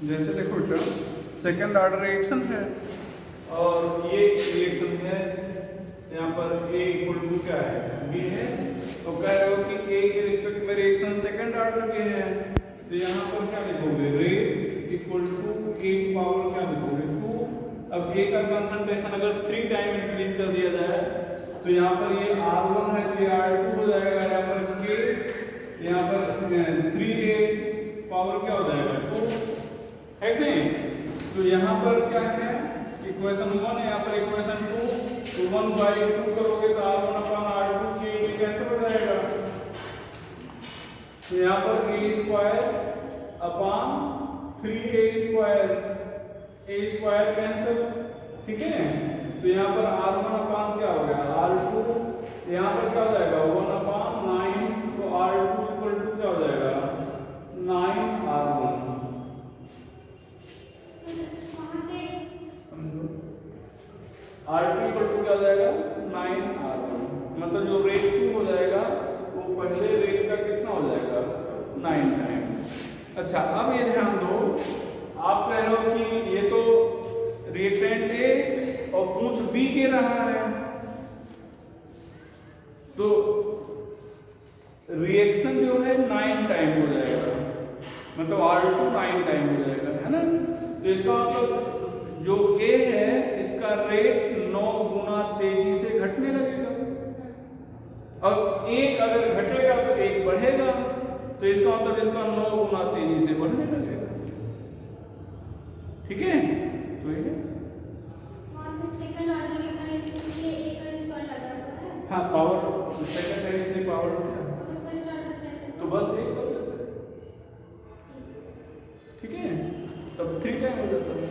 जैसे देखो बेटा सेकेंड ऑर्डर रिएक्शन है और ये रिएक्शन है, यहाँ पर A इक्वल टू क्या है, B है। तो कह रहे हो कि A के रिस्पेक्ट में रिएक्शन सेकेंड ऑर्डर के है, तो यहाँ पर क्या लिखोगे, rate equal to A power क्या लिखोगे 2। अब A का कंसंट्रेशन अगर 3 टाइम इंक्रीज कर दिया जाए तो यहाँ पर ये R1 है तो ये R2 हो जाएगा, यहाँ पर K, यहाँ पर 3A पावर क्या हो जाएगा 2 है कि नहीं। तो यहाँ पर क्या है इक्वेशन 1 है, यहाँ पर इक्वेशन 2, तो 1/2 करोगे तो R1/R2 के कैंसिल हो जाएगा। तो यहाँ पर A² कैंसिल, ठीक है। तो यहाँ पर R1 क्या हो गया R2, यहाँ पर क्या हो जाएगा 1/9, तो R2 इक्वल टू क्या हो जाएगा 9R1। R2 इक्वल टू क्या हो जाएगा 9R1, मतलब जो रेट 2 हो जाएगा वो पहले रेट का कितना हो जाएगा 9 टाइम। अच्छा अब ये ध्यान दो, आप कह रहे हो कि ये तो रिएक्टेंट A और पूछ B के रहा है, तो रिएक्शन जो है 9 टाइम हो जाएगा, मतलब R2 9 टाइम हो जाएगा, है ना। तो इसका मतलब जो A है इसका रेट 9 गुना तेजी से घटने लगेगा, और एक अगर घटेगा तो एक बढ़ेगा, तो इसका मतलब इसका 9 गुना तेजी से बढ़ने लगेगा, ठीक है। तो ये सेकंड ऑर्डर का इसलिए A का स्क्वायर लगा हुआ है। हाँ पावर सेकंड है इसलिए पावर अगर फर्स्ट ऑर्डर कहते हैं तो बस एक कर देते हैं, ठीक है, तब 3 टाइम हो जाता है,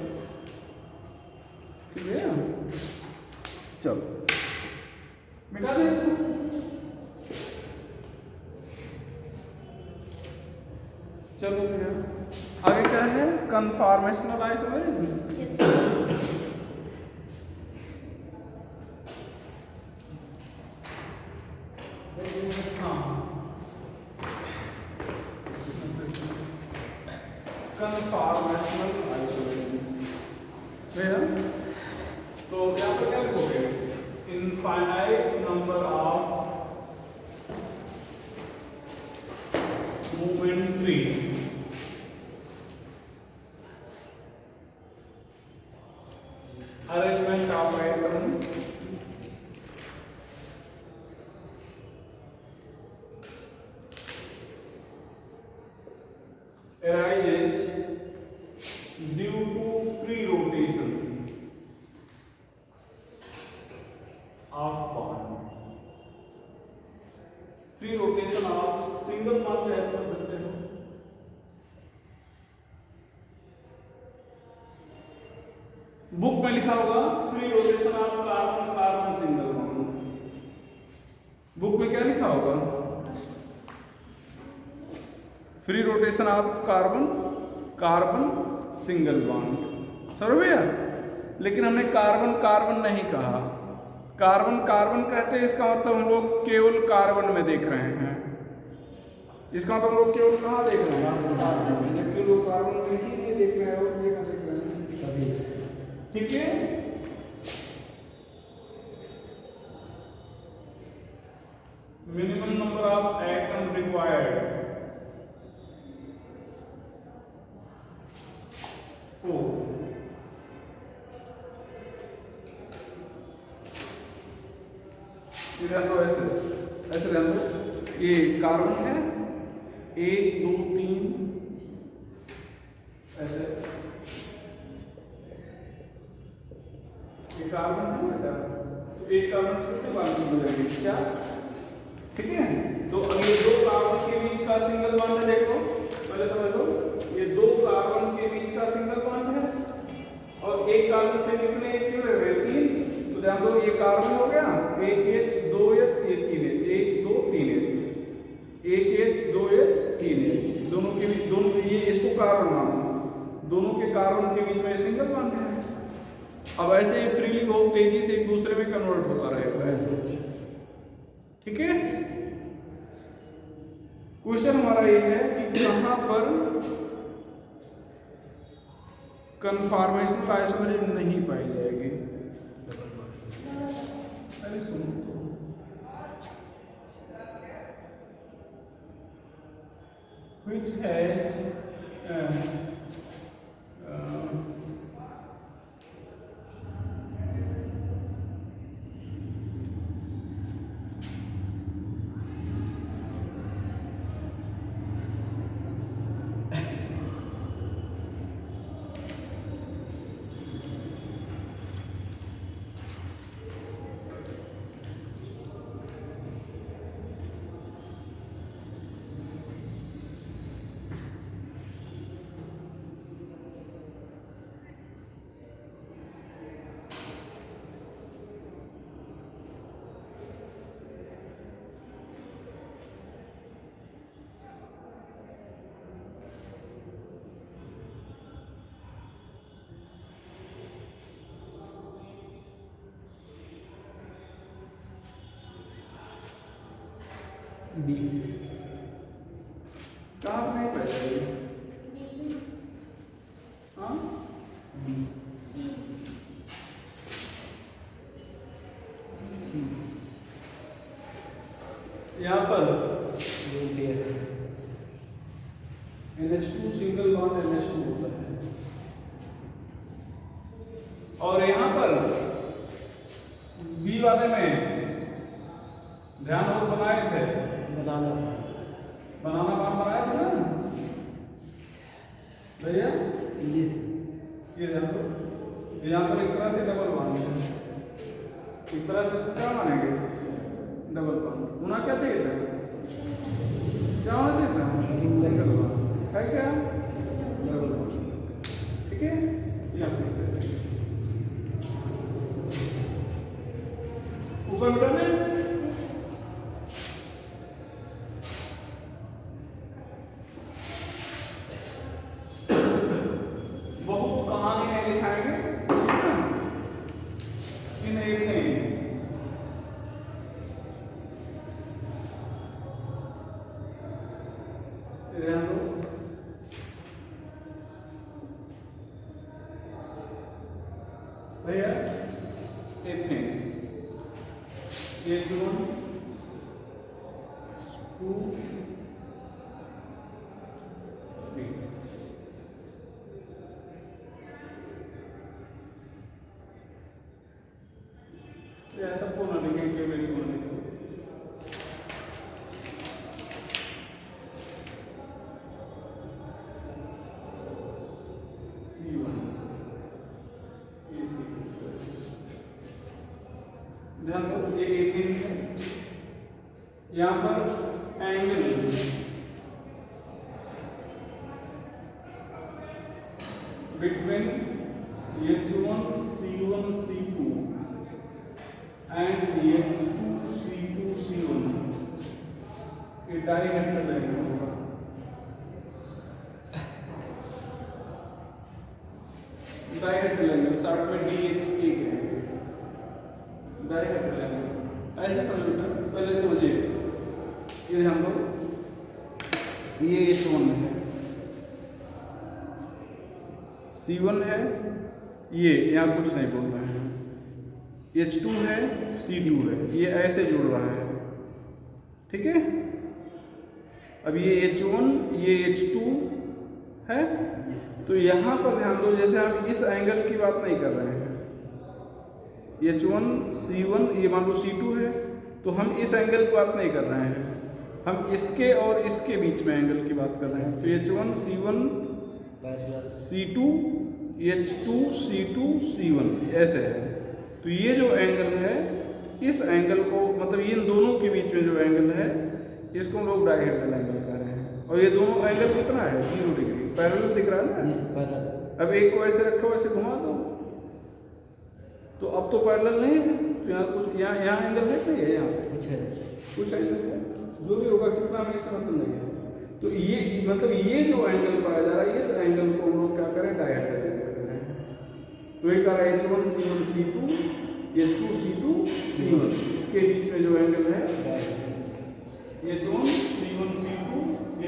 ठीक है। चलो मिटा दे इसको। चलो फिर आगे क्या है conformational isomerism. Yes conformational isomerism तो यहाँ पर क्या लिखोगे infinite number of momentary arrangement of item arises due to free rotation of bond, free rotation of single bond चाहे कर सकते हो, बुक में लिखा होगा free rotation of carbon carbon single bond, book में क्या लिखा होगा free rotation of carbon carbon single bond, समझ भैया। लेकिन हमने कार्बन कार्बन नहीं कहा, कार्बन कार्बन कहते हैं इसका मतलब हम लोग केवल कार्बन में देख रहे हैं, इसका मतलब हम लोग केवल कहाँ देख रहे हैं कार्बन में, जबकि लोग कार्बन में ही नहीं देख रहे हैं और ये देख रहे हैं सभी, ठीक है। Minimum number of atom required 4, ऐसे ऐसे ध्यान दो, ये कार्बन है 1 2 3 ऐसे, ये कार्बन है बेटा, तो एक कार्बन से कितने बॉन्ड हो जाएंगे 4, ठीक है। तो ये 2 कार्बन के बीच का सिंगल बॉन्ड है, देखो पहले समझ लो, ये 2 कार्बन के बीच का सिंगल बॉन्ड है और एक कार्बन से कितने H जुड़े हुए 3, तो ध्यान दो ये कार्बन हो गया 1H 2H ये 3H 1 2 3H 1H 2H 3H, दोनों के बीच दोनों ये इसको कार्बन मानो, दोनों के कार्बन के बीच में सिंगल बॉन्ड है। अब ऐसे ही फ्रीली बहुत तेजी से एक दूसरे में कन्वर्ट होता रहेगा ऐसे, ठीक है। क्वेश्चन हमारा ये है कि कहां पर कन्फॉर्मेशन आइसोमेरिक नहीं पाई जाएगी। अरे सुनो तो, which has बी कहाँ पर नहीं पड़ेगा? हाँ बी सी, यहाँ पर NH2 सिंगल बॉन्ड NH2 होता है, और यहाँ पर बी वाले में ध्यान और बनाए थे, बनाना बाम बनाए थे ना भैया, ये ध्यान दो, यहाँ पर एक तरह से डबल बॉन्ड है, एक तरह से क्या मानेंगे डबल बॉन्ड। होना क्या चाहिए था, क्या होना चाहिए था, सिंगल बॉन्ड है क्या, डबल बॉन्ड, ठीक है। ऊपर उठा दें, भैया एथेन H1 2 3 ऐसा को ना लिखें केवल H1 लिखें। ध्यान दो, ये एथेन है, यहाँ पर angle between H1 C1 C2 and H2 C2 C1 ये डाइहेड्रल एंगल होगा। डाइहेड्रल एंगल साथ में DH एक है, डाइहेड्रल एंगल ऐसे समझ बेटा, पहले समझिए, ये हम लोग ये H1 है, C1 है, ये यहाँ कुछ नहीं बोल रहे हैं, H2 है, C2 है, ये ऐसे जुड़ रहा है, ठीक है। अब ये H1 ये H2 है, तो यहाँ पर ध्यान दो, जैसे हम इस एंगल की बात नहीं कर रहे हैं, H1 C1 ये मान लो C2 है, तो हम इस एंगल की बात नहीं कर रहे हैं, हम इसके और इसके बीच में एंगल की बात कर रहे हैं। तो H1 C1 C2 H2 C2 C1 ऐसे है। तो ये जो एंगल है, इस एंगल को मतलब इन दोनों के बीच में जो एंगल है, इसको हम लोग डाइहेड्रल एंगल कह रहे हैं। और ये दोनों एंगल कितना है, 0 डिग्री, पैरेलल दिख रहा है ना। अब एक को ऐसे रखो, ऐसे घुमा दो, तो अब तो पैरेलल नहीं है, तो यहाँ कुछ यहाँ एंगल है, नहीं है, यहाँ कुछ एंगल है, जो भी होगा कितना हमें इससे मतलब नहीं है। तो ये मतलब ये जो एंगल पाया जा रहा है, इस एंगल को हम लोग क्या करें, डाइहेड्रल एंगल करें। तो ये कह रहा है H1 C1 C2 H2 C2 C1 के बीच में जो एंगल है, H1 C1 C2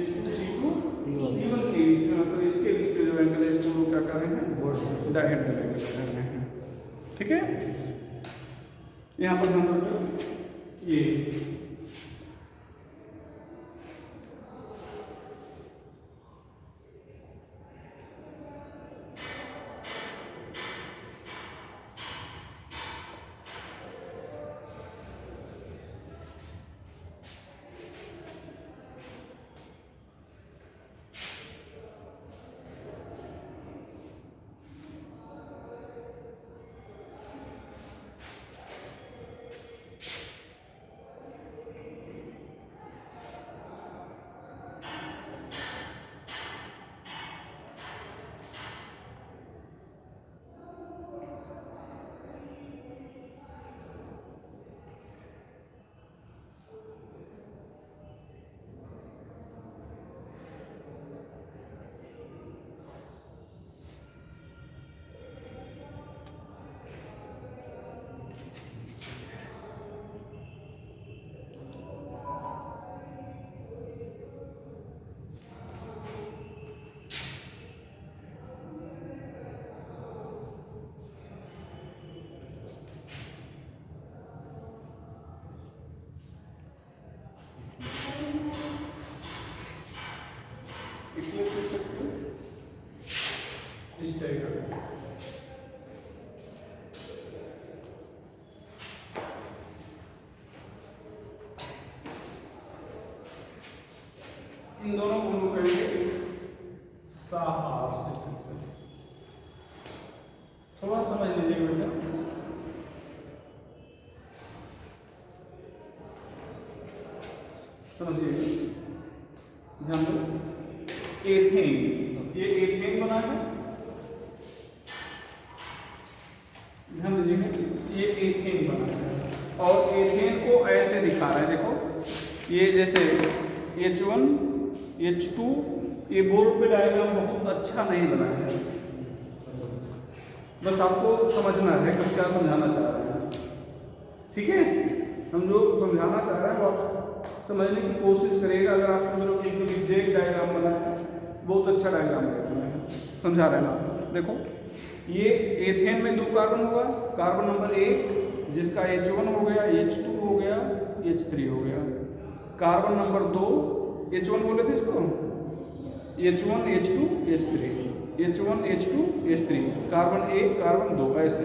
H2 C2 C1 के बीच में, मतलब इसके बीच में जो एंगल है, इसको हम लोग क्या करेंगे, हेड डायग्राम है। ठीक है, यहाँ पर ध्यान रखो ये इसमें इस डायग्राम इन दोनों को हम लोग कहेंगे साहार से स्ट्रक्चर। थोड़ा समझ लीजिए बेटा, समझिए, ध्यान दो। एथेन, ये एथेन बना है, ध्यान दीजिएगा, ये एथेन बना है और एथेन को ऐसे दिखा रहा है। देखो ये जैसे H1 H2, ये बोर्ड पे डायग्राम बहुत अच्छा नहीं बना है, बस आपको समझना है कि हम क्या समझाना चाह रहे हैं। ठीक है, हम जो समझाना चाह रहे हैं वो आप समझने की कोशिश करिएगा। अगर आप समझ लो कि एक एग्जैक्ट डायग्राम बना है, बहुत अच्छा डायग्राम बना है, समझा रहे हैं ना। देखो ये एथेन में 2 कार्बन होगा, कार्बन नंबर 1 जिसका H1 हो गया, H2 हो गया, H3 हो गया। कार्बन नंबर 2 H1 बोले थे इसको, H1 H2 H3, H1 H2 H3, carbon 1 carbon 2, ऐसे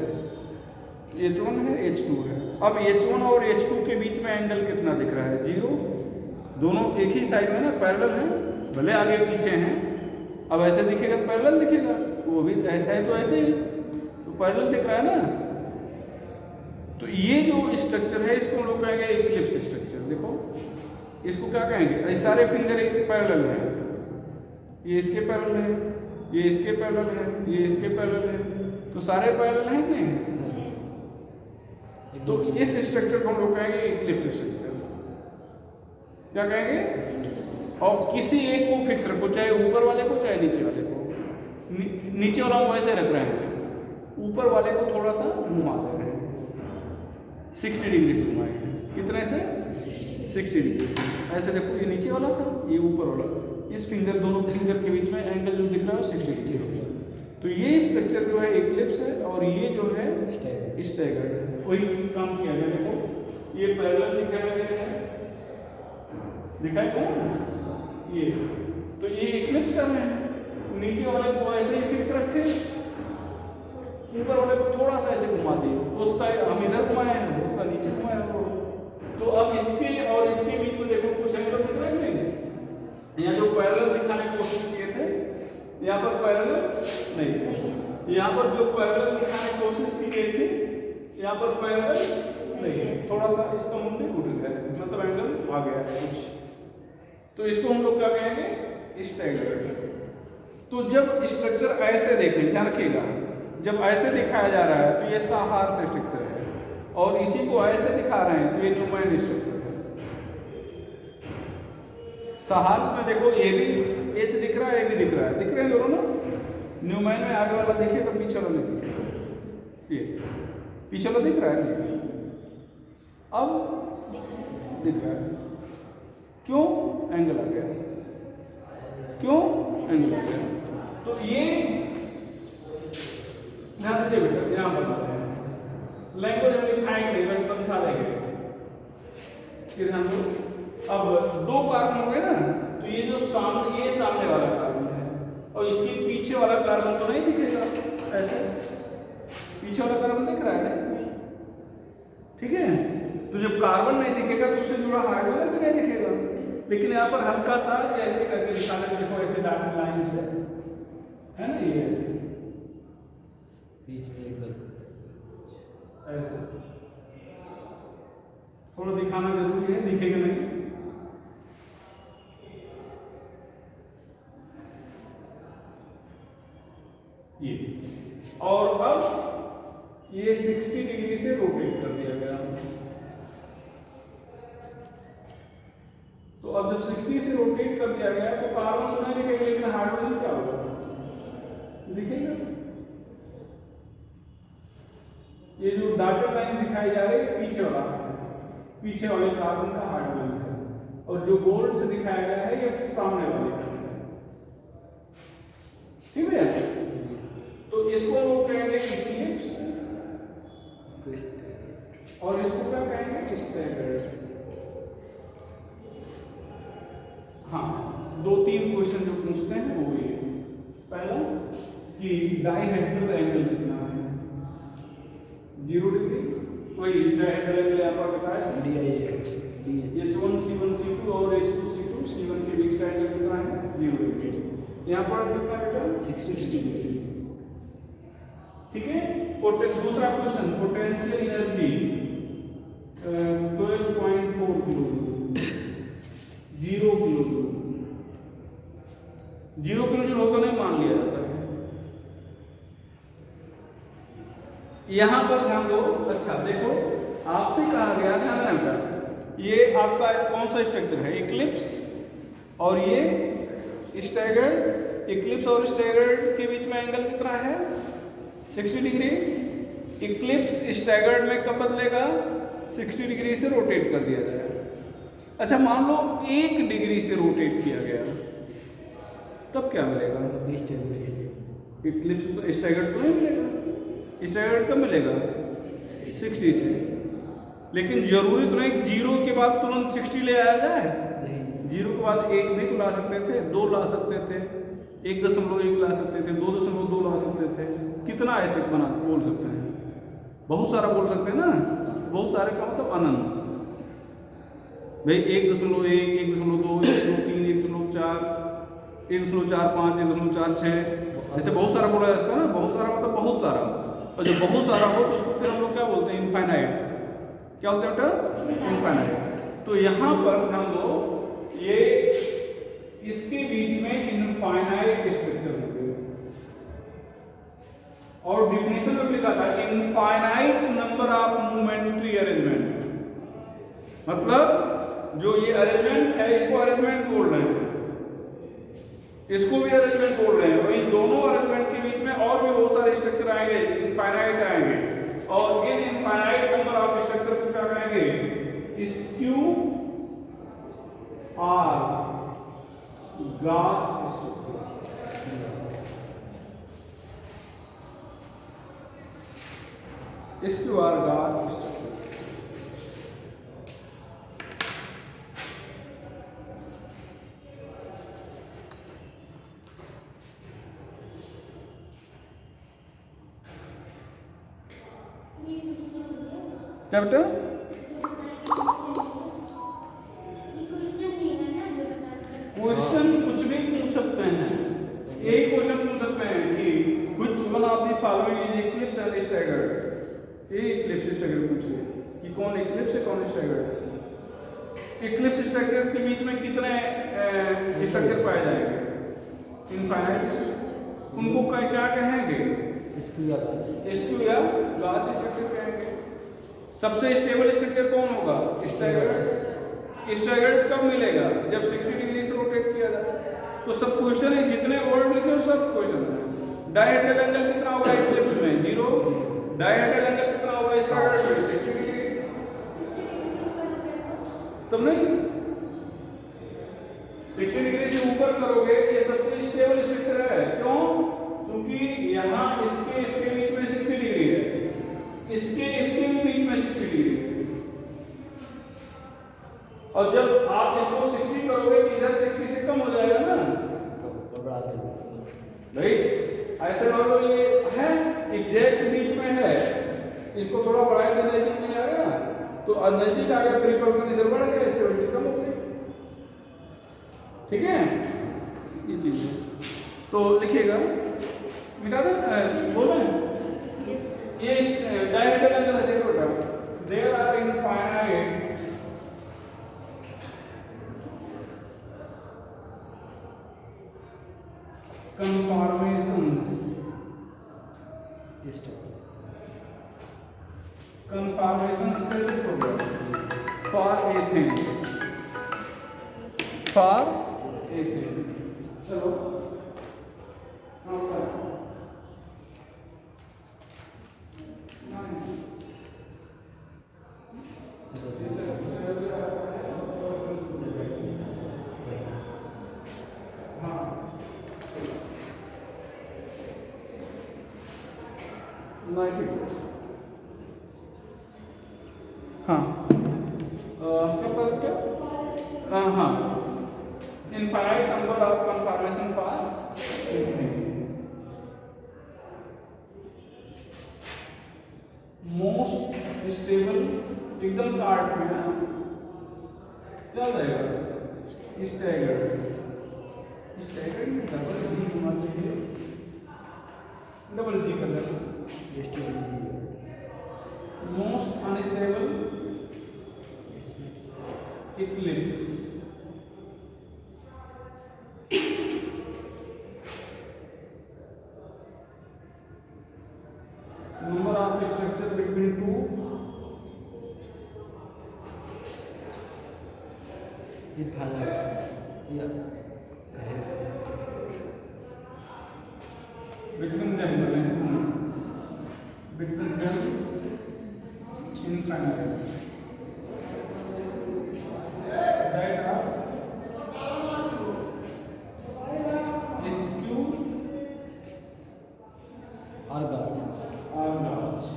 H1 है H2 है। अब H1 और H2 के बीच में एंगल कितना दिख रहा है? 0। दोनों एक ही साइड में ना, पैरेलल है, भले आगे पीछे हैं। अब ऐसे दिखेगा तो पैरेलल दिखेगा, वो भी ऐसा है तो ऐसे ही, तो पैरेलल दिख रहा है ना। तो ये जो स्ट्रक्चर है इसको हम लोग कहेंगे इक्लिप्स स्ट्रक्चर। देखो इसको क्या कहेंगे, ये सारे फिंगर एक पैरेलल है, ये इसके पैरेलल है, ये इसके पैरेलल है, ये इसके पैरेलल है, तो सारे पैरेलल हैं कि नहीं? तो इस स्ट्रक्चर को हम लोग कहेंगे इक्लिप्स स्ट्रक्चर। क्या कहेंगे? और किसी एक को फिक्स रखो, चाहे ऊपर वाले को चाहे नीचे वाले को। नीचे वाला हम वैसे रख रहे हैं, ऊपर वाले को थोड़ा सा घुमा दे रहे हैं, 60 डिग्री से घुमाएंगे। कितने से? 60 डिग्री से। ऐसे देखो, ये नीचे वाला था, ये ऊपर वाला, इस फिंगर, दोनों फिंगर के बीच में एंगल जो दिख रहा है 60 डिग्री हो गया। तो ये स्ट्रक्चर जो है इक्लिप्स है और ये जो है स्टैगर्ड है। वही काम किया गया। देखो ये पैरेलल दिखाया गया है, दिखाया गया ये, तो ये इक्लिप्स कर रहे हैं। नीचे वाले को ऐसे ही फिक्स रखे, ऊपर वाले को थोड़ा सा ऐसे घुमा दिए, उसका हम इधर घुमाए हैं, उसका नीचे घुमाया हो। तो अब इसके और इसके बीच में देखो कुछ एंगल दिख रहा है नहीं? यहाँ जो पैरेलल दिखाने की कोशिश किए थे, यहाँ पर पैरेलल नहीं, यहाँ पर जो पैरेलल दिखाने की कोशिश की गई थी, यहाँ पर पैरेलल नहीं, थोड़ा सा इसका मुंडे उठ गया है, मतलब एंगल आ गया है कुछ। तो इसको हम लोग क्या कहेंगे? स्टैगर्ड। तो जब स्ट्रक्चर ऐसे देखें, ध्यान रखिएगा, जब ऐसे दिखाया जा रहा है तो ये साहार से स्ट्रक्चर है, और इसी को ऐसे दिखा रहे हैं तो ये न्यूमैन स्ट्रक्चर है। सहार्स में देखो ये भी एच दिख रहा है, ये भी दिख रहा है, दिख रहे हैं दोनों ना। न्यूमैन में आगे वाला दिखे तो पीछे वाला नहीं दिखेगा, ये पीछे वाला दिख रहा है, अब दिख रहा है। क्यों? एंगल आ गया। क्यों? एंगल आ गया। तो ये ध्यान दीजिए बेटा, यहाँ बताते हैं लैंग्वेज हम लिखाएंगे नहीं, बस समझा देंगे। फिर हम अब दो कार्बन हो गए ना, तो ये जो सामने, ये सामने वाला कार्बन है और इसके पीछे वाला कार्बन तो नहीं दिखेगा ऐसे, पीछे वाला कार्बन दिख रहा है ना, ठीक है। तो जब कार्बन नहीं दिखेगा तो उससे जुड़ा हाइड्रोजन भी नहीं दिखेगा। लेकिन यहाँ पर हल्का सा ऐसे करके दिखाना, देखो ऐसे डॉटेड लाइन से है ना, ये ऐसे बीच में एकदम ऐसे थोड़ा दिखाना जरूरी है, दिखेगा नहीं। ये और अब ये 60 डिग्री से रोटेट कर दिया गया। तो अब जब 60 से रोटेट कर दिया गया तो कार्बन तो नहीं दिखेगा, लेकिन हाइड्रोजन क्या होगा, दिखेगा। ये जो डॉटेड लाइन दिखाई जा रही है पीछे वाला है, पीछे वाले कार्बन का हाइड्रोजन है, और जो गोल्ड से दिखाया गया है ये सामने वाले का है, ठीक है। तो इसको वो कहेंगे इक्लिप्स और इसको क्या कहेंगे, स्टैगर्ड। हाँ, दो तीन क्वेश्चन जो पूछते हैं वो ये, पहला कि डाइहेड्रल एंगल कितना है, 0 डिग्री, वही डाइहेड्रल एंगल आपका बताया H1C1C2 और H2C2 C1 के बीच का एंगल कितना है, 0 डिग्री। यहाँ पर कितना बेटा, 60 डिग्री, ठीक है। दूसरा question, potential energy 12.4 kilo, 0 kilo joule, 0 kilo joule होता नहीं मान लिया जाता है। यहां पर ध्यान दो, अच्छा देखो आपसे कहा गया था ना बेटा, ये आपका कौन सा स्ट्रक्चर है, इक्लिप्स और ये स्टैगर्ड। इक्लिप्स और स्टैगर्ड के बीच में एंगल कितना है, 60 डिग्री। इक्लिप्स स्टैगर्ड में कब बदलेगा, 60 डिग्री से रोटेट कर दिया जाएगा। अच्छा मान लो 1 डिग्री से रोटेट किया गया, तब क्या मिलेगा, इक्लिप्स तो स्टैगर्ड तो नहीं मिलेगा, स्टैगर्ड कब मिलेगा, 60 से। लेकिन जरूरी तो नहीं 0 के बाद तुरंत 60 ले आया जाए, 0 के बाद 1 भी तो ला सकते थे, 2 ला सकते थे, 1.1 ला सकते थे, 2.2 ला सकते थे, कितना ऐसे बना बोल सकते हैं, बहुत सारा बोल सकते हैं ना, बहुत सारे का मतलब अनंत भाई, 1.1, 1.2, 1.3, 1.4, 1.45, 1.46, ऐसे बहुत सारा बोला जाता है ना, बहुत सारा मतलब बहुत सारा। और जब बहुत सारा हो तो उसको फिर हम लोग क्या बोलते हैं, इनफाइनाइट। क्या होता है बेटा, इनफाइनाइट। तो यहाँ पर हम लोग ये इसके बीच में इनफाइनाइट स्ट्रक्चर होते हैं, और डिफिनेशन में लिखा था infinite number of momentary arrangement, मतलब जो ये अरेंजमेंट है इसको अरेंजमेंट बोल रहे हैं, इसको भी अरेंजमेंट बोल रहे हैं, और इन दोनों अरेंजमेंट के बीच में और भी बहुत सारे स्ट्रक्चर आएंगे, इनफाइनाइट आएंगे, और इन इनफाइनाइट नंबर ऑफ स्ट्रक्चर को क्या कहेंगे, स्क्यू आर गाज स्ट्रक्चर। स्क्यू आर गाज स्ट्रक्चर। क्या बेटा, क्वेश्चन कुछ भी पूछ सकते हैं, एक क्वेश्चन पूछ सकते हैं कि which one of the following is eclipse and staggered, ये इक्लिप्स स्टैगर्ड पूछ रहे कि कौन इक्लिप्स है कौन स्टैगर्ड। इक्लिप्स स्टैगर्ड के बीच में कितने स्ट्रक्चर पाए जाएंगे, इनफाइनाइट, उनको क्या कहेंगे, स्क्यू या गाज स्ट्रक्चर कहेंगे। सबसे स्टेबल स्ट्रक्चर कौन होगा, स्टैगर्ड। स्टैगर्ड कब मिलेगा, जब 60 डिग्री से रोटेट किया जाए। तो सब क्वेश्चन है, जितने वर्ड लिखे हो सब क्वेश्चन है। डायहेड्रल एंगल कितना होगा इक्लिप्स में, 0। डायहेड्रल एंगल कितना होगा स्टैगर्ड में, 60 डिग्री। तब नहीं 60 डिग्री से ऊपर करोगे, ये सबसे स्टेबल स्ट्रक्चर है। क्यों, क्योंकि यहाँ इसके बीच में और जब आप इसको 60 करोगे तो इधर 60 से कम हो जाएगा ना, तो बढ़ा देंगे। राइट। ऐसे मान लो ये है एग्जैक्ट बीच में है, इसको थोड़ा बढ़ाएंगे नजदीक में आ गया तो नजदीक आ गया 3% इधर बढ़ गया, स्टेबिलिटी कम हो गई। ठीक है, ये चीज है। तो लिखिएगा, मिटा दें बोले Yes, sir. ये डायहेड्रल एंगल है, देखो बेटा, देयर आर इनफाइनाइट conformations कैसे होगा फॉर एथेन, चलो infinite number of confirmation for most stable, एकदम शार्ट में ना क्या जाएगा, स्टैगर्ड डबल जी कर लेना, most unstable Eclipse, number of structure between two between them infinite that are skew और गाज or large.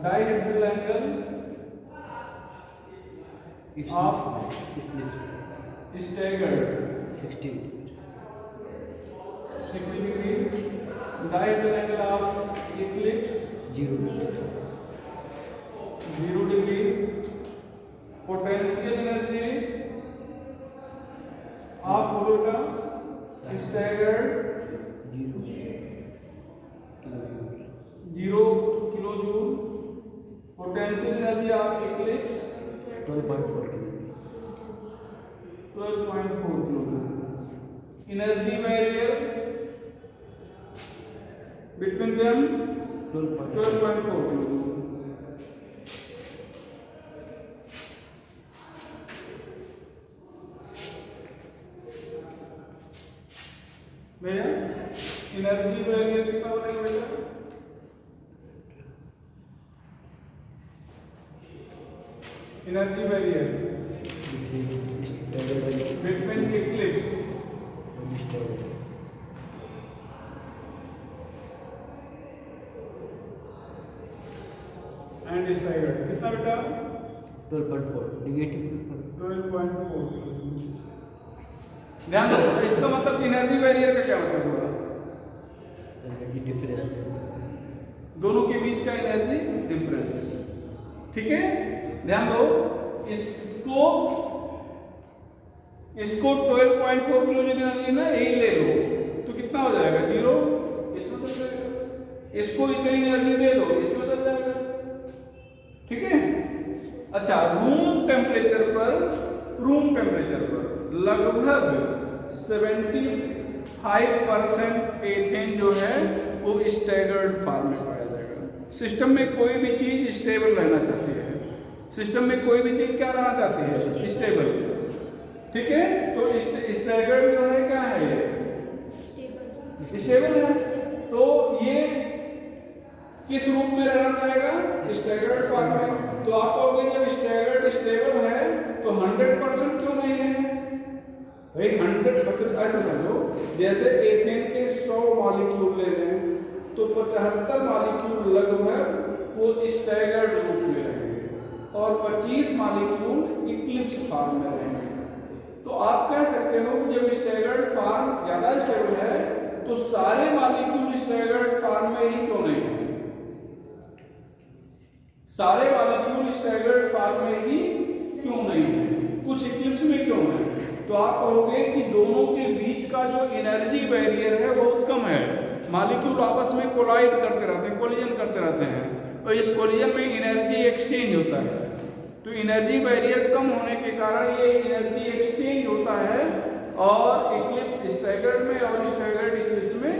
Dihedral angle staggered 60 degree. Dihedral angle of eclipse 0 degree. Potential energy of proton staggered 0 kilojoule. Potential energy of eclipse 12.4 kilojoule. Energy barrier between them 12.4 kilojoule. भैया energy barrier कितना बनेगा भैया, energy barrier between Eclipse and staggered कितना बेटा 12.4 negative 12.4। ध्यान दो, इसका मतलब एनर्जी बैरियर का क्या मतलब हुआ, एनर्जी डिफरेंस, दोनों के बीच का एनर्जी डिफरेंस। ठीक है, ध्यान दो, इसको 12.4 किलो जूल एनर्जी ना यही ले लो तो कितना हो जाएगा 0, इसमें बदल जाएगा। इसको इतनी एनर्जी दे दो, इसमें बदल जाएगा। ठीक है, अच्छा, रूम टेम्परेचर पर लगभग 75% एथेन जो है वो स्टैगर्ड फॉर्म में पाया जाएगा। सिस्टम में कोई भी चीज स्टेबल रहना चाहती है, सिस्टम में कोई भी चीज क्या रहना चाहती है, स्टेबल। ठीक है, तो स्टैगर्ड जो है क्या है, स्टेबल है। तो ये किस रूप में रहना चाहेगा, स्टैगर्ड फॉर्म में। तो आप कहोगे जब स्टैगर्ड स्टेबल है तो 100% क्यों नहीं है भाई, 100 मतलब ऐसा समझो जैसे एथेन के 100 मॉलिक्यूल ले लें तो 75 मॉलिक्यूल लगभग वो स्टैगर्ड रूप में रहेंगे और 25 मॉलिक्यूल इक्लिप्स फॉर्म में रहेंगे। तो आप कह सकते हो जब स्टैगर्ड फॉर्म ज्यादा स्टेबल है तो सारे मॉलिक्यूल स्टैगर्ड फॉर्म में ही क्यों नहीं है? सारे मॉलिक्यूल स्टैगर्ड फॉर्म में ही क्यों नहीं है? कुछ इक्लिप्स में क्यों है? तो आप कहोगे कि दोनों के बीच का जो एनर्जी बैरियर है बहुत कम है, मॉलिक्यूल आपस में कोलाइड करते रहते हैं, कोलिजन करते रहते हैं और इस कोलिजन में एनर्जी एक्सचेंज होता है। तो एनर्जी बैरियर कम होने के कारण ये एनर्जी एक्सचेंज होता है और इक्लिप्स स्टैगर्ड में और स्टैगर्ड इक्लिप्स में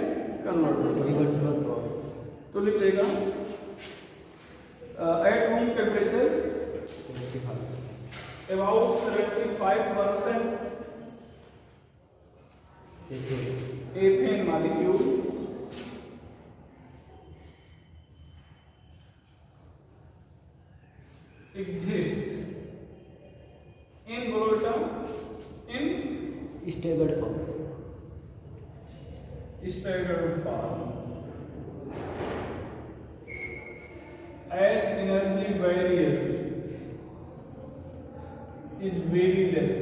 कन्वर्ट होता है। Reversible process. तो लिख लेगा at room temperature about 75% ethane molecule exist in Bolota in staggered form. staggered form as energy barrier is very less.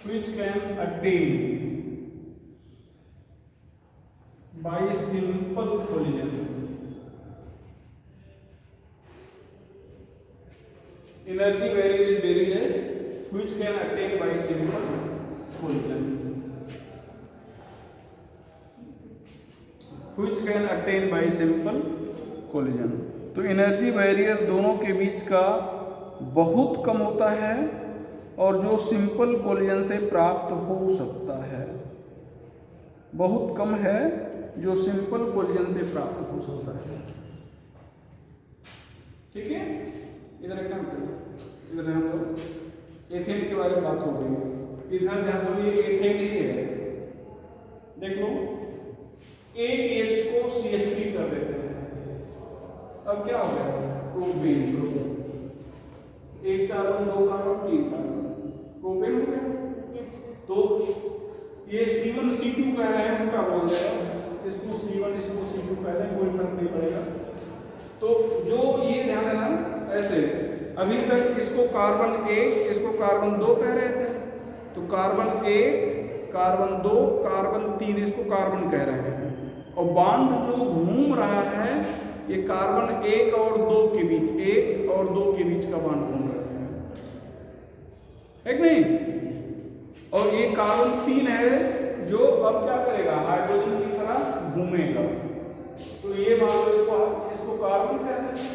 Which can attain by simple collision. Energy barrier is very less, which can attain by simple collision. Which can attain by simple collision. तो energy barrier दोनों के बीच का बहुत कम होता है और जो simple collision से प्राप्त हो सकता है, बहुत कम है जो सिंपल कोलिजन से प्राप्त हो सकता है। ठीक है, इधर एक काम करो, इधर ध्यान दो, एथेन के बारे में बात हो गई, इधर ध्यान दो, ये एथेन ही है। देख लो, एक H को CH3 कर देते हैं, अब क्या हो गया? प्रोपेन। एक कार्बन, दो कार्बन, तीन कार्बन, प्रोपेन हो गया। तो ये C1 C2 कह रहे हैं, उनका बोल रहे हैं, इसको C1 इसको C2 कह रहे हैं, कोई फर्क नहीं पड़ेगा। तो जो ये ध्यान देना, ऐसे अभी तक इसको कार्बन 1 इसको कार्बन 2 कह रहे थे, तो कार्बन 1 कार्बन 2 कार्बन 3 इसको कार्बन कह रहे हैं, और बांड जो घूम रहा है ये कार्बन 1 और 2 के बीच, 1 और 2 के बीच का बांड घूम रहा है कि नहीं? और ये कार्बन 3 है जो अब क्या करेगा? हाइड्रोजन की तरह घूमेगा। तो ये मान लो इसको कार्बन कहते हैं।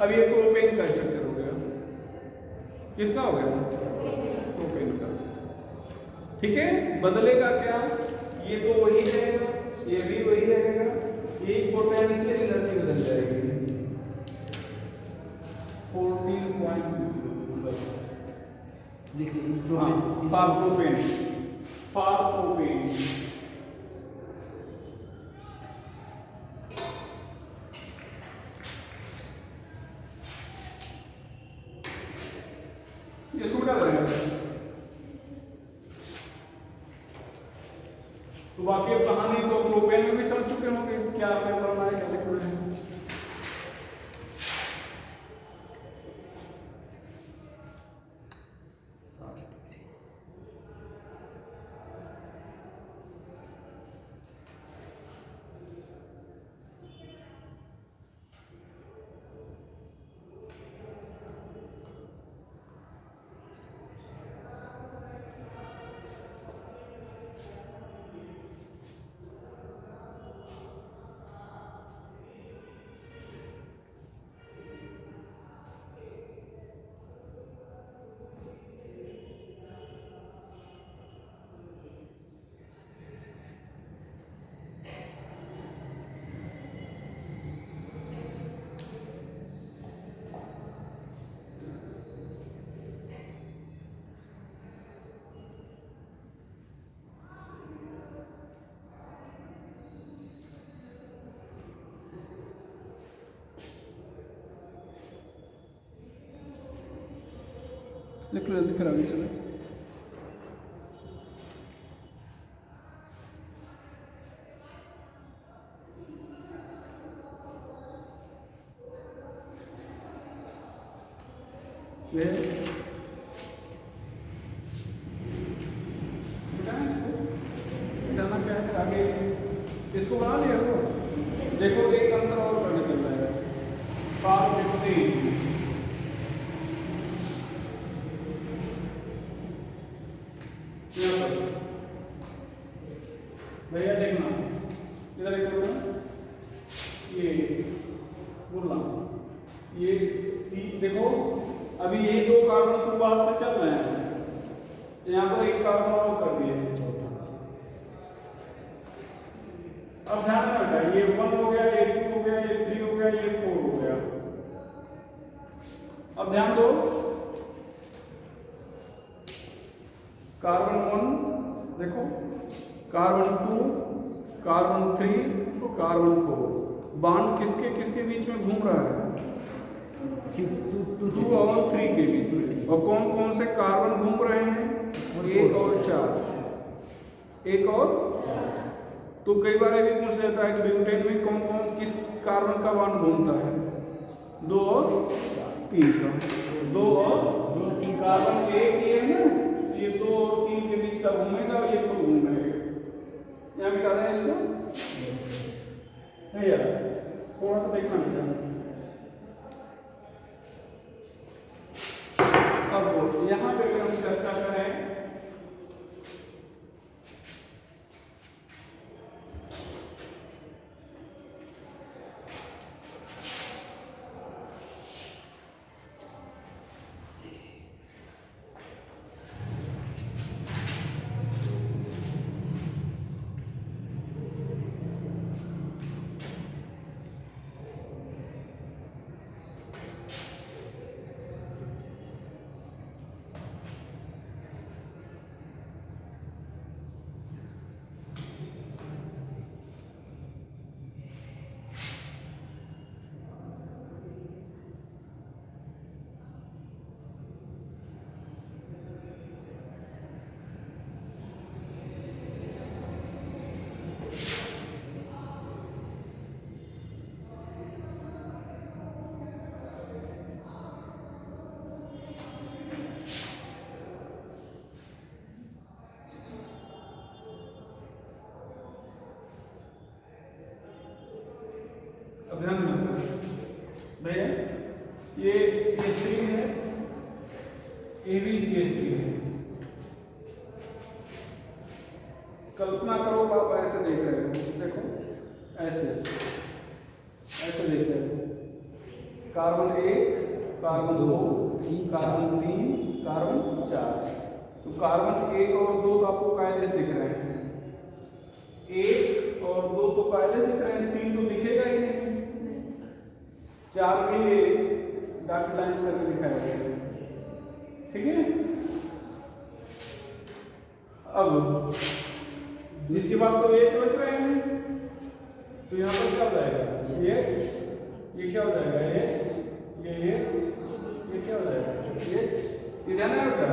अब ये प्रोपेन का स्ट्रक्चर हो गया। किसका हो गया? प्रोपेन का। ठीक है, बदलेगा क्या? ये तो वही रहेगा, ये भी वही रहेगा, ये पोटेंशियल एनर्जी बदल जाएगी 14.2 प्लस। देखिए प्रोपेन इसको क्या करेंगे? तो बाकी कहानी तो प्रोपेन में भी समझ चुके होंगे, क्या हमें पढ़ना है, क्या लिखना है। लिख लो जल्दी, फिर आगे चले। ये मिटाना क्या है आगे, इसको बना लिया हो। देखो एक अंतर और करने चल रहा है, कार्बन 15 भैया देखना इधर एक ये बोलना ये सी देखो, अभी ये दो कार्बन शुरुआत से चल रहे हैं, यहाँ पर एक कार्बन और कर दिए। अब ध्यान रखना ये 1 हो गया, ये 2 हो गया, ये 3 हो गया, ये 4 हो गया। अब ध्यान दो, कार्बन 1 देखो, कार्बन 2, कार्बन 3, कार्बन 4, बॉन्ड किसके किसके बीच में घूम रहा है? 2 और 3 के बीच। और कौन कौन से कार्बन घूम रहे हैं? 1 और 4, 1 और 4। तो कई बार ये भी पूछ लेता है कि ब्यूटेन में कौन कौन किस कार्बन का बॉन्ड घूमता है? 2 और 3 का। 2 और 3 कार्बन एक ही है ना, ये 2 और 3 के बीच का घूमेगा और ये खुद घूमेगा। यहाँ मिटा दें इसको, नहीं यार थोड़ा सा देखना मिटा। अब यहाँ पे अगर हम चर्चा करें, ध्यान रखना भैया, ये CH3 है, ये भी CH3 है। कल्पना करो आप ऐसे देख रहे हो, देखो ऐसे ऐसे देख रहे हो, कार्बन 1, कार्बन 2, कार्बन 3, कार्बन 4। तो कार्बन 1 और 2 आपको कायदे से दिख रहे हैं, 1 और 2 तो कायदे से दिख रहे हैं, 3 तो दिखेगा ही नहीं। 4 के लिए डॉट लाइंस करके दिखाया गया है, ठीक है। अब इसके बाद तो H बच रहे हैं, तो यहाँ पर क्या हो जाएगा? ये क्या हो जाएगा? ये क्या हो जाएगा? ये ध्यान रखना,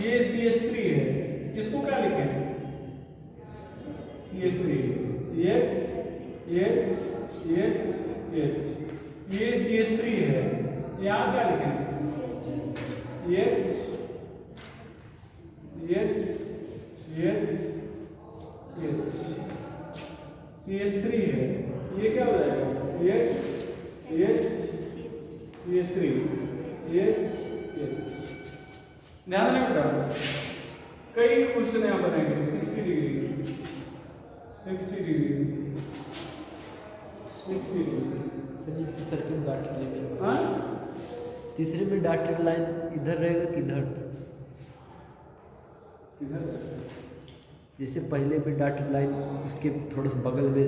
ये CH3 है, इसको क्या लिखें? CH3, ये CH3 है, यहाँ क्या लिखें? CH3 है, ये क्या हो जाएगा? CH3, ध्यान रखना, कई क्वेश्चन यहाँ बनेंगे 60 डिग्री, 60 डिग्री। सर तीसरे में डॉटेड लाइन, हाँ तीसरे में डॉटेड लाइन इधर रहेगा कि इधर? जैसे पहले में डॉटेड लाइन उसके थोड़ा सा बगल में,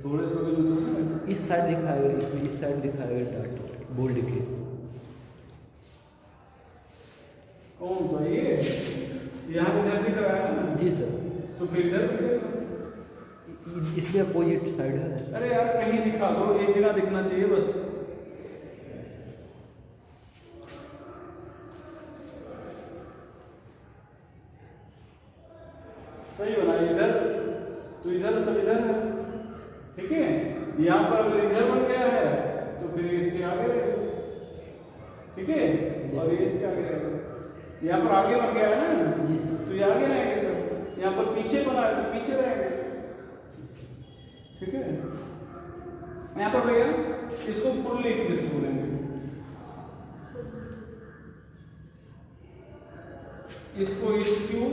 थोड़े से बगल में इस साइड दिखाएगा, इसमें इस साइड दिखाएगा डॉट बोल्ड के। कौन सा? ये यहाँ पे इधर दिख रहा है ना? जी सर। तो फिर इधर दिखेगा, इसमें अपोजिट साइड है। अरे यार कहीं दिखा दो, एक जगह दिखना चाहिए बस। सही बना, इधर तो इधर सब इधर है, ठीक है। यहाँ पर अगर इधर बन गया है तो फिर इसके आगे ठीक है, और ये इसके आगे रहेगा। यहाँ पर आगे बन गया है ना, जी सर। तो ये आगे रहेंगे सर, यहाँ पर पीछे बना है तो पीछे रहेंगे। ठीक है, यहाँ पर भैया इसको फुल्ली इक्लिप्स बोलेंगे, इसको स्क्यू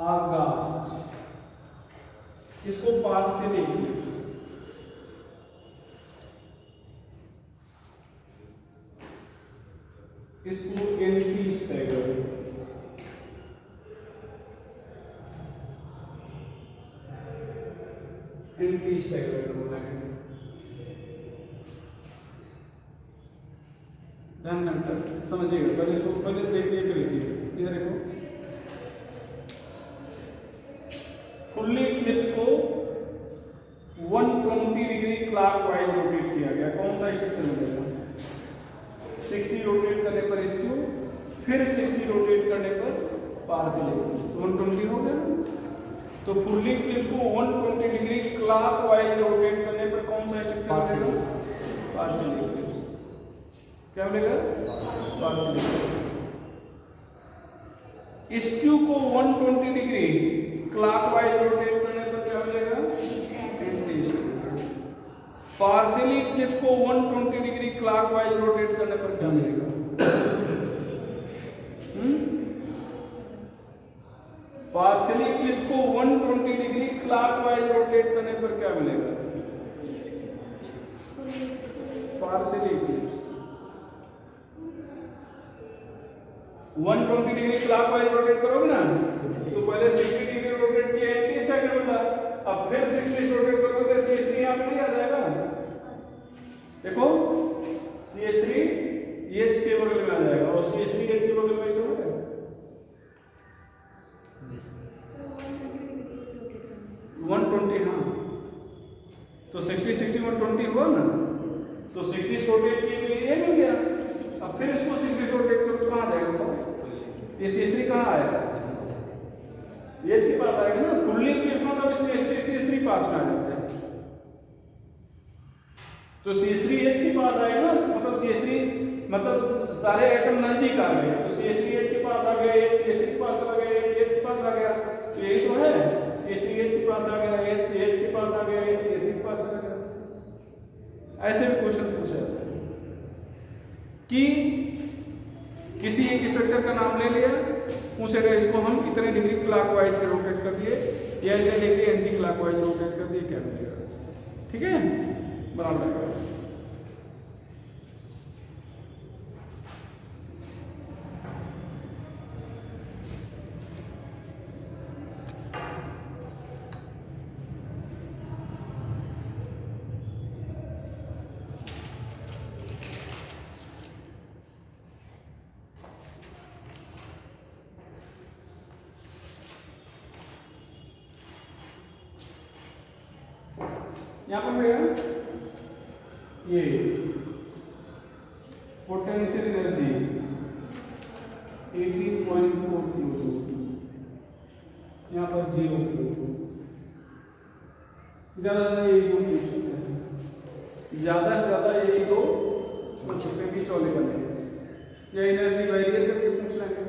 आगाज, इसको पार्शियल इक्लिप्स, इसको एंटी स्टैगर, एंटी स्टैगर बोलेंगे। ध्यान में समझिएगा, पहले इसको पहले देखिए फिर लिखिए। इधर देखो, फुल्ली इक्लिप्स को 120 डिग्री क्लॉकवाइज रोटेट किया गया। कौन सा स्ट्रक्चर मिलेगा? 60 रोटेट करने पर इसको, फिर 60 रोटेट करने पर पार्शियल इक्लिप्स, 120 हो गया। तो फुल्ली इक्लिप्स को 120 डिग्री क्लॉकवाइज रोटेट करने पर कौन सा स्ट्रक्चर मिलेगा? Partial Eclipse. क्या मिलेगा? Partial Eclipse. स्क्यू को 120 डिग्री क्लॉकवाइज रोटेट करने पर क्या मिलेगा? Anti stagger. पार्शियली इक्लिप्स को 120 डिग्री क्लॉकवाइज रोटेट करने पर क्या मिलेगा? पार्शियली इक्लिप्स को 120 डिग्री क्लॉकवाइज रोटेट करने पर क्या मिलेगा? Partially Eclipse 120 degree clockwise rotate करोगे ना, तो पहले 60 डिग्री रोटेट किया, एंटी स्टैगर मिला। अब फिर 60 रोटेट करोगे तो CH3 यहाँ पे नहीं आ जाएगा। देखो CH3 H के बगल में आ जाएगा, और CH3 H के बगल में तो है। 120, हाँ, तो 60 60 120 हुआ ना, तो 60 रोटेट किए तो ये मिल गया। अब फिर इसको 60 रोटेट करो तो कहाँ जाएगा? ये CH3 कहाँ आएगा? H के पास आएगा ना। फुल्ली इक्लिप्स मतलब CH3 पास में आ जाता है, तो CH3 H के पास आएगा ना, मतलब CH3 मतलब सारे एटम नजदीक आ गए, तो CH3 H के पास आ गया, H CH3 के पास चला गया, H के पास आ गया, तो यही तो है। CH3 H के पास आ गया, H के पास आ गया, H CH3 के पास चला गया। ऐसे भी क्वेश्चन पूछा जाता है कि किसी एक स्ट्रक्चर का नाम ले लिया, पूछेगा इसको हम इतने डिग्री क्लॉकवाइज से रोटेट कर दिए, या इतने डिग्री एंटी क्लॉकवाइज रोटेट कर दिए, क्या मिलेगा? ठीक है, बराबर लगेगा। यहाँ पर भैया ये पोटेंशियल एनर्जी 18.4 किलो, यहाँ पर 0 किलो। ज्यादा यही दो पूछ सकते हैं, ज्यादा से ज्यादा यही दो पूछ सकते हैं, बीच वाले बने, या एनर्जी बैरियर करके पूछ लेंगे।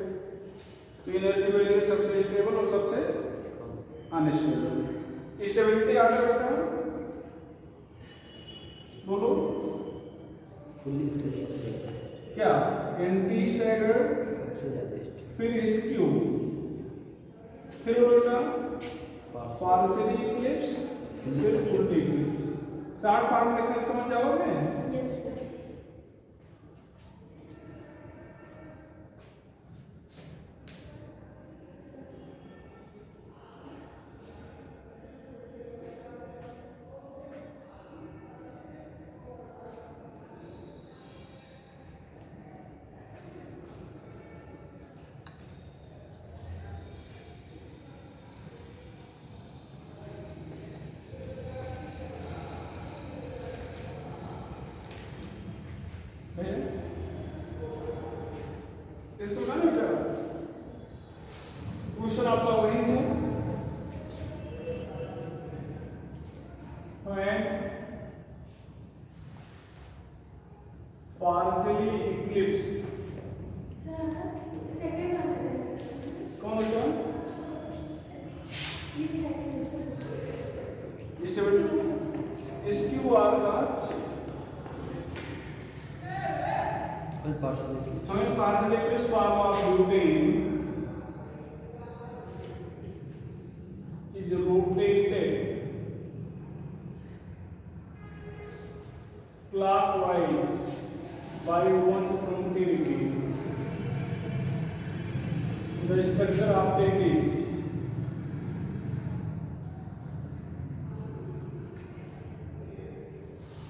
तो एनर्जी बैरियर सबसे स्टेबल और सबसे अनस्टेबल। स्टेबिलिटी आगे रहता है, बोलो क्या? एंटी स्टैगर, फिर स्क्यू, फिर उल्टा पार्शियली इक्लिप्स, फिर फुल्ली इक्लिप्स। शॉर्ट फॉर्म लिखना समझ जाओगे? Yes sir. partially eclipse second वाला कौन होता है? ये सेकंड SQR का All partial eclipse. हमें partially eclipse form of butane is rotated clockwise by 120 degrees. The structure of it is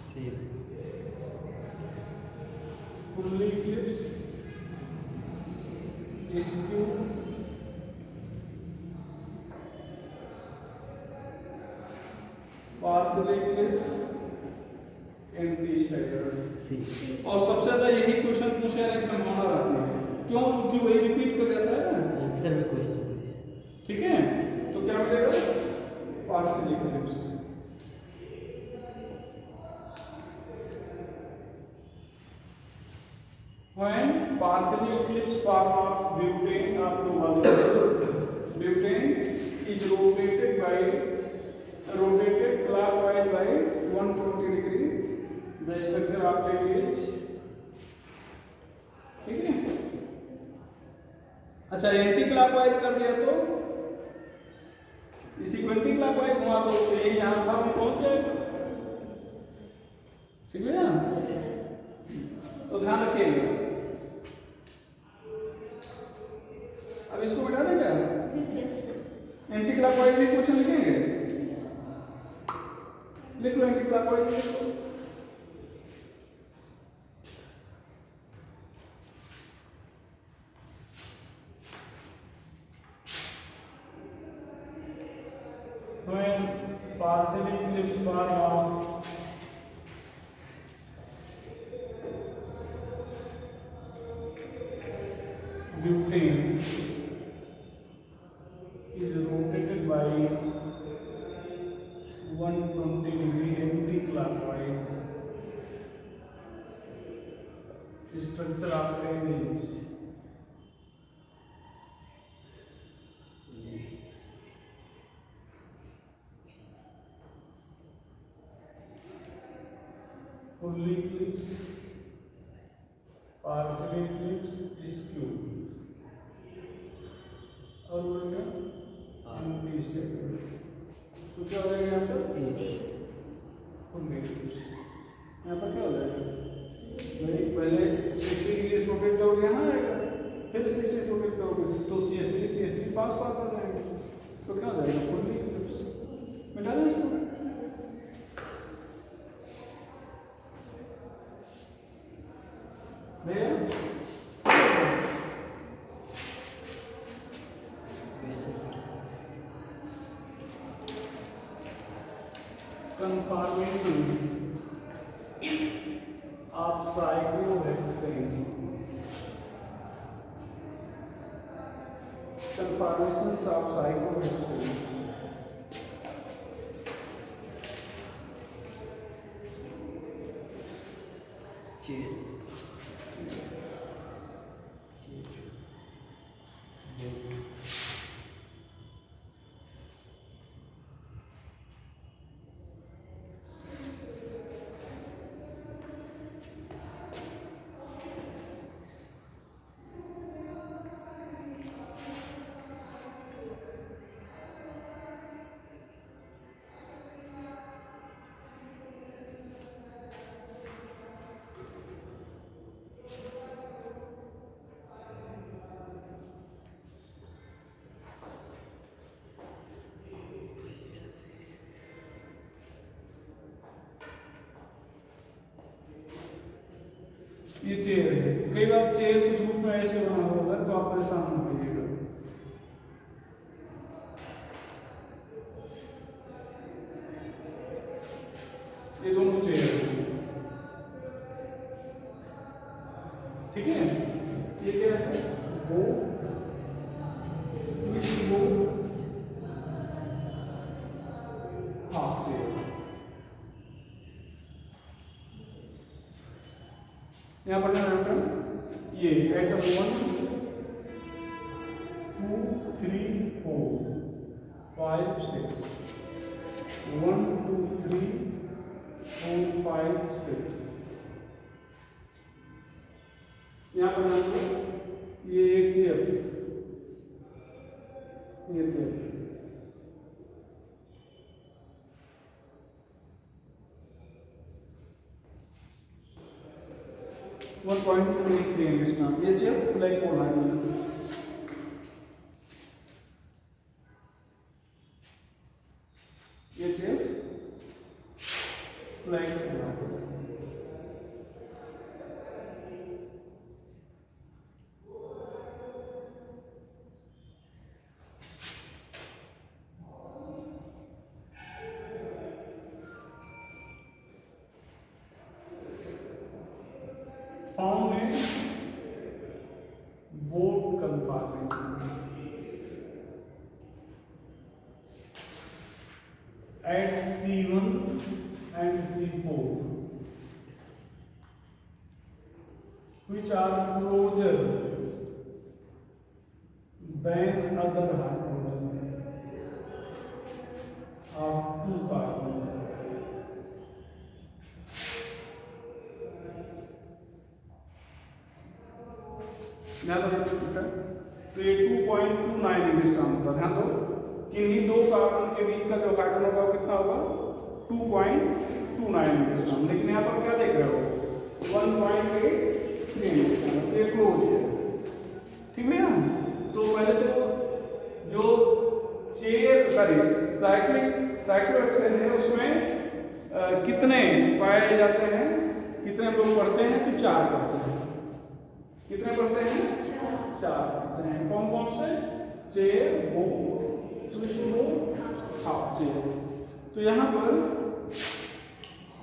Same. fully eclipsed, skew, partially eclipsed, anti-staggered. See. और सबसे ज्यादा यही क्वेश्चन पूछने की संभावना रहती है। क्यों? क्योंकि वही रिपीट कर जाता है ना। आंसर में क्वेश्चन है। ठीक है, तो क्या मिलेगा? Partial Eclipse. When partially eclipse form of butane of the molecule, butane is rotated clockwise by 120 degree. The structure of it is, ठीक है। अच्छा, एंटी क्लॉकवाइज कर दिया तो इसी को एंटी क्लॉकवाइज घुमा दो तो ये यहाँ था में पहुंच जाएगा। ठीक है ना? तो ध्यान रखिएगा। अब इसको मिटा दें क्या? एंटी क्लॉकवाइज भी क्वेश्चन लिखेंगे। लिख लो anti clockwise. When partially eclipse form of butane is rotated by 120 degree anti-clockwise, structure of plane is fully eclipsed, partially eclipsed, skew और बोल क्या? Anti-staggered। तो क्या हो जाएगा यहाँ पर? fully eclipsed। यहाँ पर क्या हो जाएगा? भाई पहले 60 डिग्री रोटेट करोगे यहाँ आएगा, फिर 60 रोटेट करोगे तो CH3 पास आ जाएंगे। तो क्या हो जाएगा? fully eclipsed। मिटा दें इसको। भैया conformation of cyclohexane. Conformations of cyclohexane. Chair. ये चेयर है। कई बार चेयर कुछ रूप में ऐसे बना होगा तो आप परेशान मत कीजिएगा। ये दोनों चेयर है, ठीक है। ये क्या है? वो हाफ चेयर। यहाँ पर ये एटम 1 2 3 4 5 6 1 2 3 4 5 6 यहाँ पर ये एक चीज ये चीज 1.23 अंगस्ट्रॉम ये चीज फ्लैग बोला है मैंने ये चीज फ्लैग बोला है found in both conformation at C1 and C4 which are closer than other hydrogen of 2 carbon. तो ये 2.29 एंगस्ट्रॉम होता है। ध्यान दो किन्हीं दो कार्बन के बीच का जो हाइड्रोजन होगा वो कितना होगा 2.29 एंगस्ट्रॉम, लेकिन यहाँ पर क्या देख रहे हो 1.83 एंगस्ट्रॉम, तो ये क्लोज है। ठीक है ना। तो पहले तो जो साइक्लोहेक्सेन है उसमें कितने पाए जाते हैं, कितने हम लोग पढ़ते हैं कि 4 पढ़ते हैं। कितने पढ़ते हैं 4 पढ़ते हैं। कौन कौन से चेयर बोट हाफ चेयर। तो यहाँ पर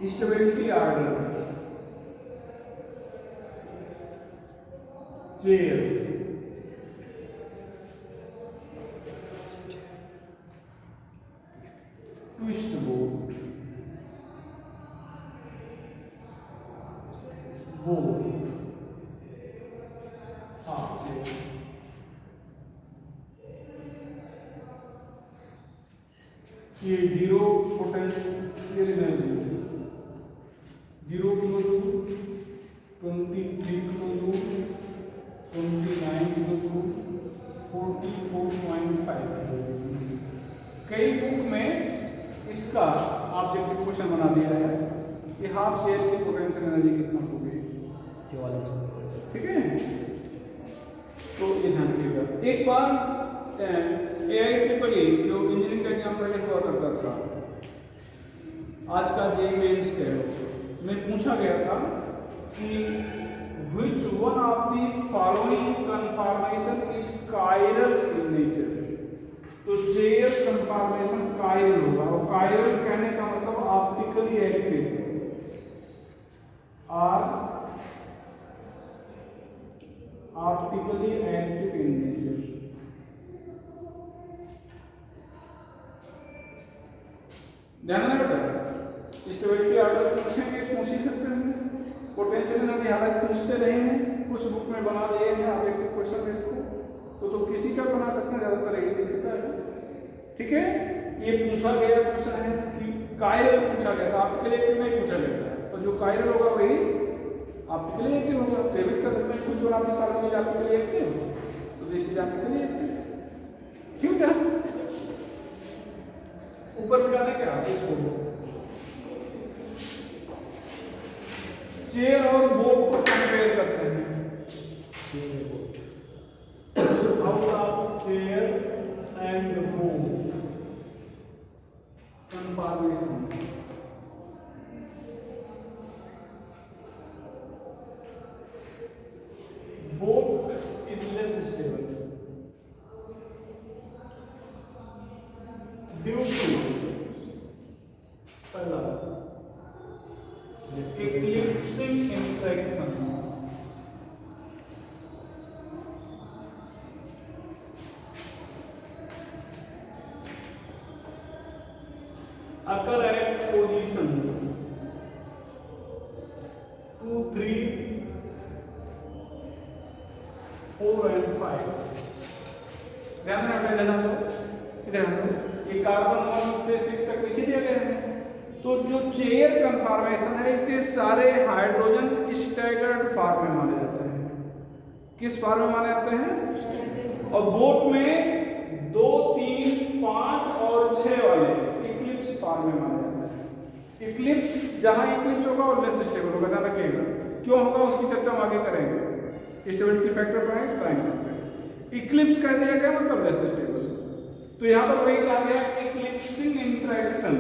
stability order chair twist boat boat ये 0 potential energy 0 kilo joule 23 kilo joule 29 kilo joule 44.5। कई बुक में इसका ऑब्जेक्टिव क्वेश्चन बना दिया है कि हाफ शेयर की पोटेंशियल एनर्जी कितना होगी 44। ठीक है। तो ये ध्यान रखिएगा। एक बार AIEEE जो इंजीनियरिंग का एग्जाम पहले हुआ करता था, आज का JEE मेंस में पूछा गया था कि which one of the following conformation is chiral in nature। तो चेयर कंफॉर्मेशन कायरल होगा, और कायरल कहने का मतलब optically active optically active in nature. ध्यान रखना बेटा, स्टेबिलिटी आर्डर पूछेंगे, पूछ ही सकते हैं। पोटेंशियल एनर्जी हालांकि पूछते रहे हैं, कुछ बुक में बना दिए हैं ऑब्जेक्टिव क्वेश्चन है इसको, तो किसी का बना सकते हैं, ज्यादातर यही दिखता है। ठीक है। ये पूछा गया क्वेश्चन है कि कायरल पूछा गया था, ऑप्टिकली एक्टिव नहीं पूछा गया था। तो जो कायरल होगा वही ऑप्टिकली एक्टिव होगा। डेबिट कर सकते हैं कुछ जो आपकी कॉलम में ऑप्टिकली एक्टिव, तो दिस इज ऑप्टिकली एक्टिव। ठीक है। ऊपर बिठाने क्या इसको चेयर और बोट को कंपेयर करते हैं। Out of chair and boat conformation. Boat is less stable due to पहला eclipsing interaction। occur at position 2, 3, 5। ध्यान देना तो इधर ये कार्बन 1 से 6 तक लिख दिया गया है। तो जो चेयर कन्फॉर्मेशन है इसके सारे हाइड्रोजन स्टैगर्ड फॉर्म में माने जाते हैं। किस फॉर्म में माने जाते हैं? और बोट में 2, 3, 5 और 6 वाले इक्लिप्स फॉर्म में माने जाते हैं। इक्लिप्स जहां इक्लिप्स होगा और लेस स्टेबल होगा, ध्यान रखिएगा। क्यों होगा उसकी चर्चा हम आगे करेंगे। स्टेबिलिटी फैक्टर पढ़ाएंगे। इक्लिप्स कह दिया गया मतलब लेस स्टेबल। तो यहाँ पर वही कहा गया इक्लिप्सिंग इंटरेक्शन,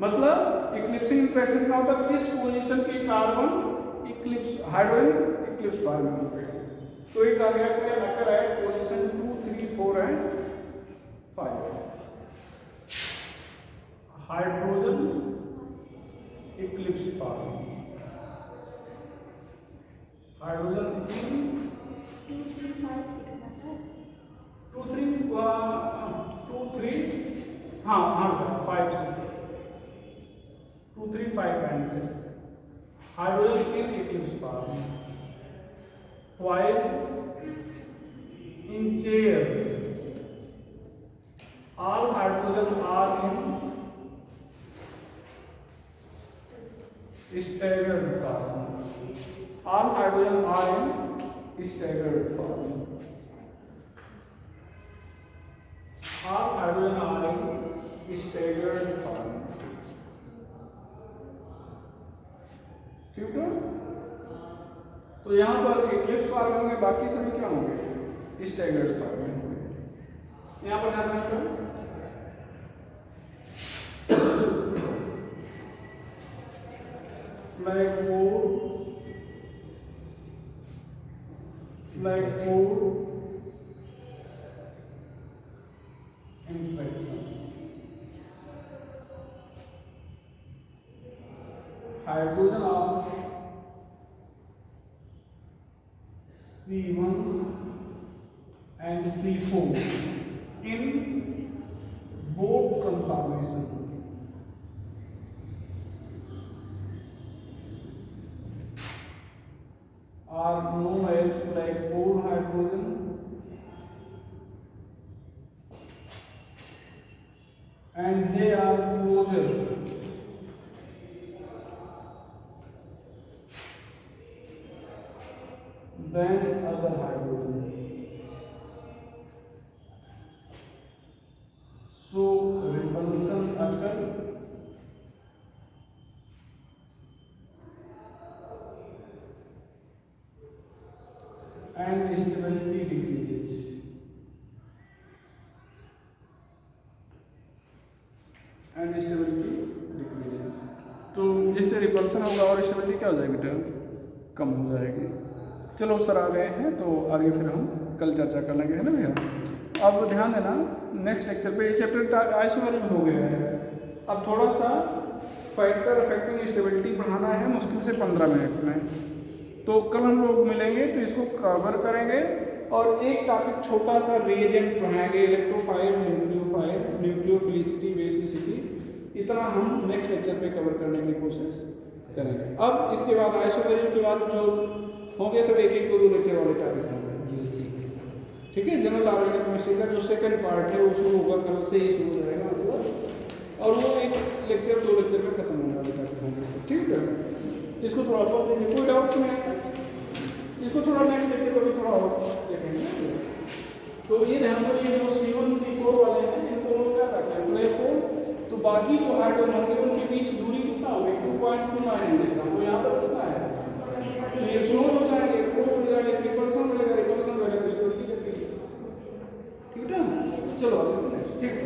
मतलब इक्लिप्सिंग इंटरेक्शन का मतलब इस पोजीशन के carbon Eclipse hydrogen Eclipse form में होते हैं। तो ये कहा गया कि अगर है position 2, 3, 4 and 5 hydrogen Eclipse form. Hydrogen 2, 3, 5, 6 ना सर? 2, 3 हाँ 5, 6 2, 3, 5 and 6 hydrogen in eclipse form, while in chair all hydrogen are in staggered form. All hydrogen are in staggered form. All hydrogen are in staggered form. ठीक है? तो यहाँ पर Eclipse form होंगे, बाकी सभी क्या होंगे? स्टैगर्ड फॉर्म में होंगे। यहाँ पर ध्यान रखना flag 4 interaction hydrogen of C1 and C4 in both conformation are known as flag 4 hydrogen and they are closer than other hydrogen. So repulsion occur and stability decreases. And stability decreases. तो जिससे repulsion होगा और stability क्या हो जाएगी बेटा? कम हो जाएगी। चलो सर आ गए हैं तो आगे फिर हम कल चर्चा कर लेंगे, है ना भैया। अब ध्यान देना नेक्स्ट लेक्चर पे ये चैप्टर आइसोमेरिक हो गया है। अब थोड़ा सा फैक्टर अफेक्टिंग स्टेबिलिटी पढ़ाना है मुश्किल से 15 मिनट में। तो कल हम लोग मिलेंगे तो इसको कवर करेंगे और एक टॉपिक छोटा सा रिएजेंट पढ़ाएंगे, इलेक्ट्रोफाइल, न्यूक्लियोफिलिसिटी, बेसिसिटी। इतना हम नेक्स्ट लेक्चर पे कवर करने की कोशिश करेंगे। अब इसके बाद आइसोमेरिक के बाद जो होंगे सब एक 2 लेक्चर वाले टॉपिक होंगे। ठीक है, जनरल ऑर्गेनिक केमिस्ट्री का जो सेकंड पार्ट है वो शुरू होगा, कल से ही शुरू हो जाएगा मतलब, और वो एक लेक्चर 2 लेक्चर में खत्म होने वाले टॉपिक होंगे सब। ठीक है, इसको थोड़ा और देखेंगे, कोई डाउट नहीं है। इसको थोड़ा नेक्स्ट लेक्चर को भी थोड़ा और देखेंगे। तो ये ध्यान दो, ये जो C1 C4 वाले हैं इनको हम क्या करते हैं फ्लैग 4, तो बाकी जो हाइड्रोजन होंगे उनके बीच दूरी कितना होगी? 2.29 एंगस्ट्रॉम। तो यहाँ पर कितना है? तो ये क्लोज हो जाएंगे, क्लोज हो जाएंगे, रिपल्सन हो जाएगा, रिपल्सन हो जाएगा, तो स्टेबिलिटी। ठीक है, चलो ठीक है।